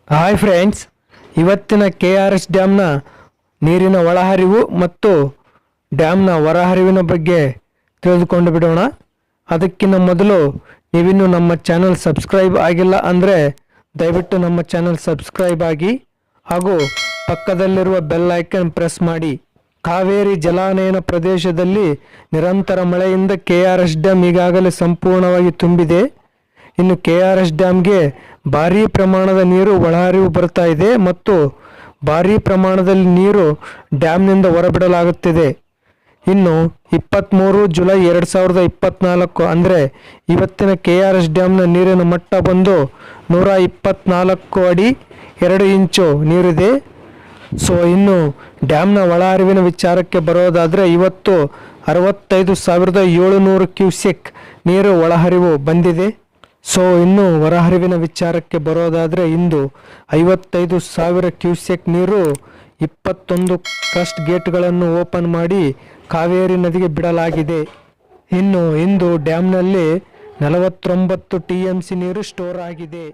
Hi friends, ಇವತ್ತಿನ KRS ಡ್ಯಾಮ್ನ ನೀರಿನ ಒಳಹರಿವು ಮತ್ತು ಡ್ಯಾಮ್ನ ಹೊರಹರಿವಿನ ಬಗ್ಗೆ ತಿಳಿದುಕೊಂಡು ಬಿಡೋಣ. ಅದಕ್ಕಿಂತ ಮೊದಲು ನೀವಿನ್ನೂ ನಮ್ಮ ಚಾನಲ್ ಸಬ್ಸ್ಕ್ರೈಬ್ ಆಗಿಲ್ಲ ಅಂದರೆ ದಯವಿಟ್ಟು ನಮ್ಮ ಚಾನಲ್ ಸಬ್ಸ್ಕ್ರೈಬ್ ಆಗಿ ಹಾಗೂ ಪಕ್ಕದಲ್ಲಿರುವ ಬೆಲ್ ಐಕನ್ ಪ್ರೆಸ್ ಮಾಡಿ. ಕಾವೇರಿ ಜಲಾನಯನ ಪ್ರದೇಶದಲ್ಲಿ ನಿರಂತರ ಮಳೆಯಿಂದ KRS ಡ್ಯಾಮ್ ಈಗಾಗಲೇ ಸಂಪೂರ್ಣವಾಗಿ ತುಂಬಿದೆ. ಇನ್ನು KRS ಡ್ಯಾಮ್ಗೆ ಭಾರೀ ಪ್ರಮಾಣದ ನೀರು ಒಳಹರಿವು ಬರ್ತಾ ಇದೆ ಮತ್ತು ಭಾರೀ ಪ್ರಮಾಣದಲ್ಲಿ ನೀರು ಡ್ಯಾಮ್ನಿಂದ ಹೊರಬಿಡಲಾಗುತ್ತಿದೆ. ಇನ್ನು 23 ಜುಲೈ 2024 ಅಂದರೆ ಇವತ್ತಿನ KRS ಡ್ಯಾಮ್ನ ನೀರಿನ ಮಟ್ಟ ಬಂದು 124 ಅಡಿ 2 ಇಂಚು ನೀರಿದೆ. ಸೊ ಇನ್ನು ಡ್ಯಾಮ್ನ ಒಳಹರಿವಿನ ವಿಚಾರಕ್ಕೆ ಬರೋದಾದರೆ ಇವತ್ತು 65,700 ಕ್ಯೂಸೆಕ್ ನೀರು ಒಳಹರಿವು ಬಂದಿದೆ. ಸೊ ಇನ್ನು ಹೊರಹರಿವಿನ ವಿಚಾರಕ್ಕೆ ಬರೋದಾದರೆ ಇಂದು 55,000 ಕ್ಯೂಸೆಕ್ ನೀರು 21 ಕ್ರಸ್ಟ್ ಗೇಟ್ಗಳನ್ನು ಓಪನ್ ಮಾಡಿ ಕಾವೇರಿ ನದಿಗೆ ಬಿಡಲಾಗಿದೆ. ಇನ್ನು ಇಂದು ಡ್ಯಾಮ್ನಲ್ಲಿ 49 TMC ನೀರು ಸ್ಟೋರ್ ಆಗಿದೆ.